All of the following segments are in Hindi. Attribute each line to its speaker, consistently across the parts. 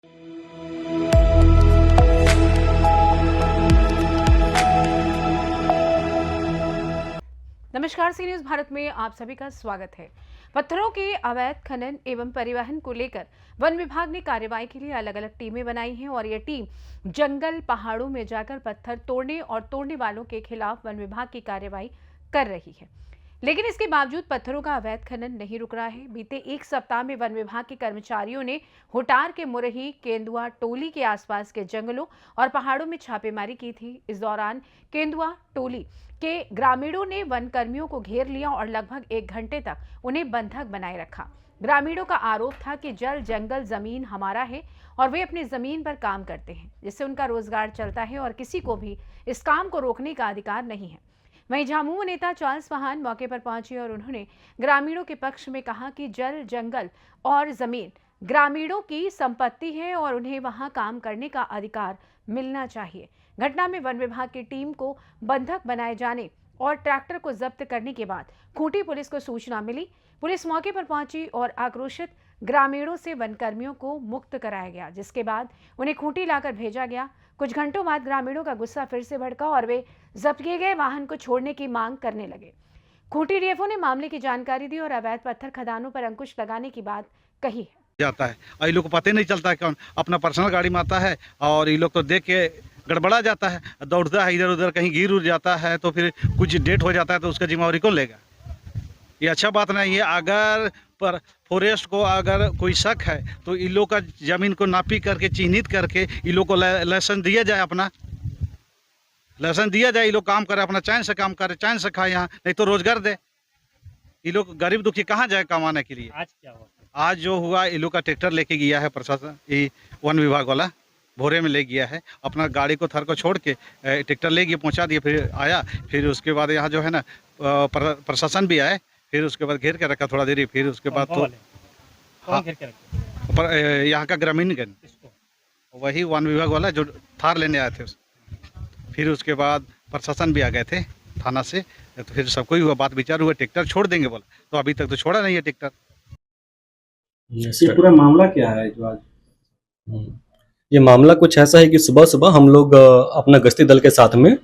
Speaker 1: नमस्कार, सी न्यूज भारत में आप सभी का स्वागत है। पत्थरों के अवैध खनन एवं परिवहन को लेकर वन विभाग ने कार्रवाई के लिए अलग अलग टीमें बनाई हैं और ये टीम जंगल पहाड़ों में जाकर पत्थर तोड़ने और तोड़ने वालों के खिलाफ वन विभाग की कार्रवाई कर रही है। लेकिन इसके बावजूद पत्थरों का अवैध खनन नहीं रुक रहा है। बीते एक सप्ताह में वन विभाग के कर्मचारियों ने हुटार के मुरही, केंदुआ टोली के आसपास के जंगलों और पहाड़ों में छापेमारी की थी। इस दौरान केंदुआ टोली के ग्रामीणों ने वन कर्मियों को घेर लिया और लगभग 1 घंटे तक उन्हें बंधक बनाए रखा। ग्रामीणों का आरोप था कि जल जंगल जमीन हमारा है और वे अपनी जमीन पर काम करते हैं, जिससे उनका रोजगार चलता है और किसी को भी इस काम को रोकने का अधिकार नहीं है। वहीं झामुमो नेता चार्ल्स फहान मौके पर पहुंचे और उन्होंने ग्रामीणों के पक्ष में कहा कि जल जंगल और जमीन ग्रामीणों की संपत्ति है और उन्हें वहां काम करने का अधिकार मिलना चाहिए। घटना में वन विभाग की टीम को बंधक बनाए जाने और ट्रैक्टर को जब्त करने के बाद खूंटी पुलिस को सूचना मिली। पुलिस मौके पर पहुंची और आक्रोशित ग्रामीणों से वन कर्मियों को मुक्त कराया गया, जिसके बाद उन्हें खूंटी लाकर भेजा गया। कुछ घंटों बाद ग्रामीणों का गुस्सा फिर से भड़का और वे जब्त किए गए वाहन को छोड़ने की मांग करने लगे। खूंटी डीएफओ ने मामले की जानकारी दी और अवैध पत्थर खदानों पर अंकुश लगाने की बात कही है।
Speaker 2: जाता है और ये लोग को पता ही नहीं चलता है, कौन अपना पर्सनल गाड़ी में आता है और ये लोग तो देख के गड़बड़ा जाता है, दौड़ता है इधर उधर, कहीं गिर उड़ जाता है तो फिर कुछ डेट हो जाता है तो उसका जिम्मेवारी कौन लेगा? ये अच्छा बात नहीं है। अगर पर फॉरेस्ट को अगर कोई शक है तो इन लोग का जमीन को नापी करके चिन्हित करके इन लोग को लाइसेंस दिया जाए, अपना लाइसेंस दिया जाए। ये लोग काम करे, अपना चैन से काम करे, चैन से खाए, यहाँ नहीं तो रोजगार दे। ये लोग गरीब दुखी कहाँ जाए कमाने के लिए?
Speaker 3: आज क्या हुआ?
Speaker 2: आज जो हुआ, ये लोग का ट्रैक्टर लेके गया है प्रशासन, ये वन विभाग वाला भोरे में ले गया है। अपना गाड़ी को थर को छोड़ के ट्रैक्टर ले गया, पहुंचा दिया, फिर आया। फिर उसके बाद यहाँ जो है ना प्रशासन भी आए, फिर उसके बाद घेर के रखा थोड़ा देरी। फिर उसके बाद तो
Speaker 3: कौन घेर के रखा?
Speaker 2: यहाँ का ग्रामीण गण, वही वन विभाग वाला जो थार लेने आए थे। फिर उसके बाद प्रशासन भी आ गए थे थाना से, तो फिर सबको ही हुआ, बात विचार हुआ, ट्रैक्टर छोड़ देंगे बोला। तो अभी तक तो छोड़ा नहीं है ट्रैक्टर।
Speaker 4: ये पूरा मामला क्या है जो आज?
Speaker 5: ये मामला कुछ ऐसा है कि सुबह सुबह हम लोग अपना गश्ती दल के साथ में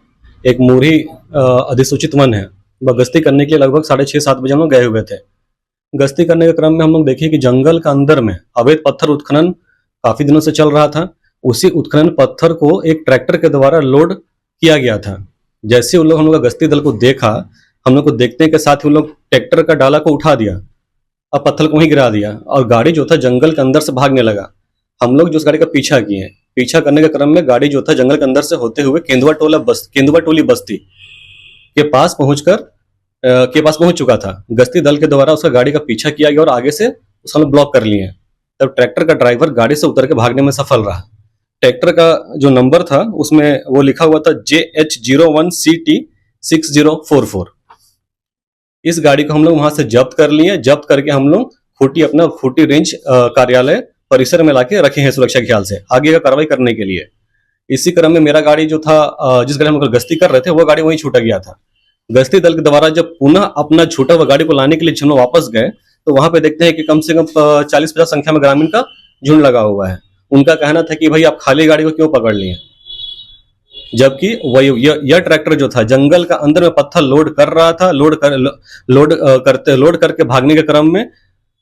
Speaker 5: एक मोरी अधिसूचित वन है, वह गश्ती करने के लिए लगभग 6:30-7 बजे हम लोग गए हुए थे। गश्ती करने के क्रम में हम लोग देखे कि जंगल का अंदर में अवैध पत्थर उत्खनन काफी दिनों से चल रहा था। उसी उत्खनन पत्थर को एक ट्रैक्टर के द्वारा लोड किया गया था। जैसे उन लोग हम लोग गश्ती दल को देखा, हम लोग को देखने के साथ ही उन लोग ट्रैक्टर का डाला को उठा दिया, अब पत्थर को वहीं गिरा दिया और गाड़ी जो था जंगल के अंदर से भागने लगा। हम लोग जो उस गाड़ी का पीछा किए, पीछा करने के क्रम में गाड़ी जो था जंगल के अंदर से होते हुए केंदुआ टोली बस्ती के पास पहुंच चुका था। गश्ती दल के द्वारा उसका गाड़ी का पीछा किया गया और आगे से उसको ब्लॉक कर लिए। तब ट्रैक्टर का ड्राइवर गाड़ी से उतर के भागने में सफल रहा। ट्रैक्टर का जो नंबर था उसमें वो लिखा हुआ था JH01CT6044। इस गाड़ी को हम लोग वहां से जब्त कर लिए। जब्त करके हम लोग खूंटी रेंज कार्यालय परिसर में लाके रखे हैं सुरक्षा के ख्याल से आगे का कार्रवाई करने के लिए। इसी क्रम में मेरा गाड़ी जो था, जिस गाड़ी हम लोग गश्ती कर रहे थे, वो गाड़ी वहीं छूटा गया था। गश्ती दल के द्वारा जब पुनः अपना छूटा हुआ गाड़ी को लाने के लिए हम लोग वापस गए तो वहां पे देखते हैं कि कम से कम 40-50 संख्या में ग्रामीण का झुंड लगा हुआ है। उनका कहना था कि भाई आप खाली गाड़ी को क्यों पकड़ लिए, जबकि यह ट्रैक्टर जो था जंगल का अंदर में पत्थर लोड कर रहा था। लोड करके भागने के क्रम में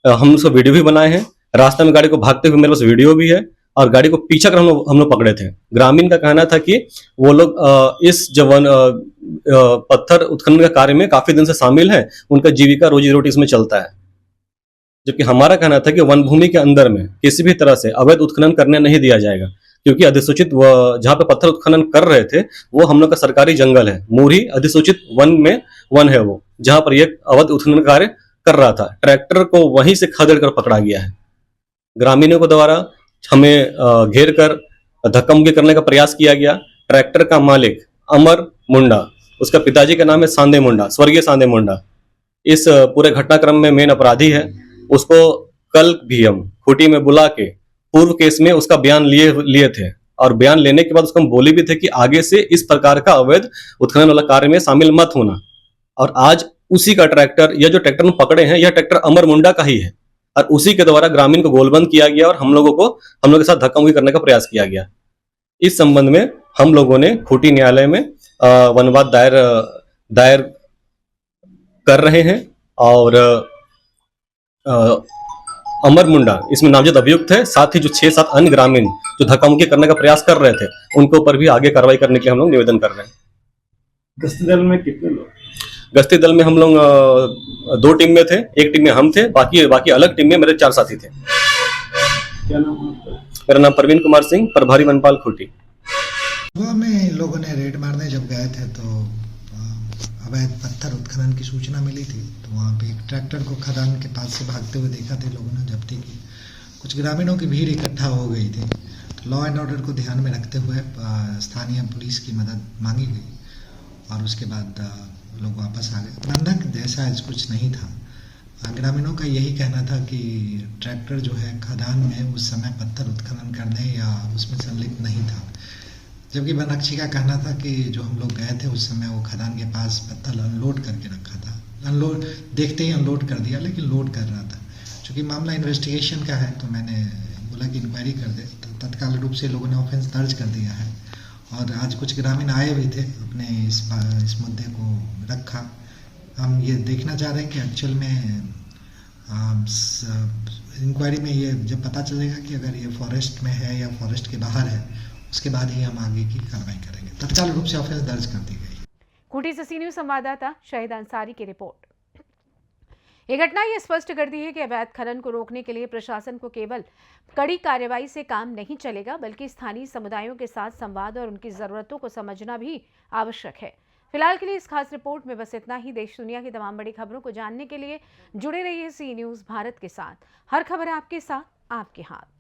Speaker 5: हम उसका वीडियो भी बनाए हैं। रास्ते में गाड़ी को भागते हुए मेरे पास वीडियो भी है और गाड़ी को पीछा कर हम लोग पकड़े थे। ग्रामीण का कहना था कि वो लोग इस पत्थर उत्खनन के कार्य में काफी दिन से शामिल हैं, उनका जीविका रोजी रोटी इसमें चलता है। जबकि हमारा कहना था कि वन भूमि के अंदर में किसी भी तरह से अवैध उत्खनन करने नहीं दिया जाएगा, क्योंकि अधिसूचित जहाँ पे पत्थर उत्खनन कर रहे थे वो हम लोग का सरकारी जंगल है। मोरी अधिसूचित वन है वो, जहां पर ये अवैध उत्खनन कार्य कर रहा था। ट्रैक्टर को वहीं से खदेड़ कर पकड़ा गया है। ग्रामीणों के द्वारा हमें घेर कर धक्का मुक्की करने का प्रयास किया गया। ट्रैक्टर का मालिक अमर मुंडा, उसका पिताजी का नाम है सांदे मुंडा, स्वर्गीय सांदे मुंडा, इस पूरे घटनाक्रम में मेन अपराधी है। उसको कल भी हम खूंटी में बुला के पूर्व केस में उसका बयान लिए थे और बयान लेने के बाद उसको हम बोले भी थे कि आगे से इस प्रकार का अवैध उत्खनन वाला कार्य में शामिल मत होना। और आज उसी का ट्रैक्टर, यह जो ट्रैक्टर हम पकड़े हैं, यह ट्रैक्टर अमर मुंडा का ही है। और उसी के द्वारा ग्रामीण को गोलबंद किया गया और हम लोगों के साथ धक्का मुक्की करने का प्रयास किया गया। इस संबंध में हम लोगों ने खूंटी न्यायालय में वनवाद दायर कर रहे हैं और अमर मुंडा इसमें नामजद अभियुक्त है। साथ ही जो 6-7 अन्य ग्रामीण जो धक्का मुक्की करने का प्रयास कर रहे थे उनके ऊपर भी आगे कार्रवाई करने के लिए हम लोग निवेदन कर रहे हैं।
Speaker 4: गश्ती दल में कितने लोग?
Speaker 5: गश्ती दल में हम लोग 2 टीम में थे, एक टीम में हम थे, बाकी अलग टीम में मेरे 4 साथी थे।
Speaker 4: क्या नाम है आपका?
Speaker 5: मेरा नाम प्रवीण कुमार सिंह, प्रभारी वनपाल खूंटी।
Speaker 6: सुबह में लोगों ने रेड मारने जब गए थे तो अवैध पत्थर उत्खनन की सूचना मिली थी, तो वहाँ पे एक ट्रैक्टर को खदान के पास से भागते हुए देखा थे, लोगों ने जब्ती की। कुछ ग्रामीणों की भीड़ इकट्ठा हो गई थी, तो लॉ एंड ऑर्डर को ध्यान में रखते हुए स्थानीय पुलिस की मदद मांगी गई और उसके बाद लोग वापस आ गए। बंधक जैसा कुछ नहीं था। ग्रामीणों का यही कहना था कि ट्रैक्टर जो है खदान में उस समय पत्थर उत्खनन करने या उसमें संलिप्त नहीं था, जबकि वनरक्षी का कहना था कि जो हम लोग गए थे उस समय वो खदान के पास पत्थर अनलोड करके रखा था। अनलोड देखते ही अनलोड कर दिया, लेकिन लोड कर रहा था। चूँकि मामला इन्वेस्टिगेशन का है तो मैंने बोला कि इंक्वायरी कर दे, तो तत्काल रूप से लोगों ने ऑफेंस दर्ज कर दिया है और आज कुछ ग्रामीण आए भी थे, अपने इस मुद्दे को रखा। हम ये देखना चाह रहे हैं कि एक्चुअल में इंक्वायरी में ये जब पता चलेगा कि अगर ये फॉरेस्ट में है या फॉरेस्ट के बाहर है, उसके बाद ही हम आगे की कार्रवाई करेंगे। तत्काल रूप से ऑफेंस दर्ज कर दी गई।
Speaker 1: खूंटी से सी न्यूज संवाददाता शाहिद अंसारी की रिपोर्ट। ये घटना ये स्पष्ट करती है कि अवैध खनन को रोकने के लिए प्रशासन को केवल कड़ी कार्रवाई से काम नहीं चलेगा, बल्कि स्थानीय समुदायों के साथ संवाद और उनकी जरूरतों को समझना भी आवश्यक है। फिलहाल के लिए इस खास रिपोर्ट में बस इतना ही। देश दुनिया की तमाम बड़ी खबरों को जानने के लिए जुड़े रहिए सी न्यूज भारत के साथ। हर खबर आपके साथ, आपके हाथ।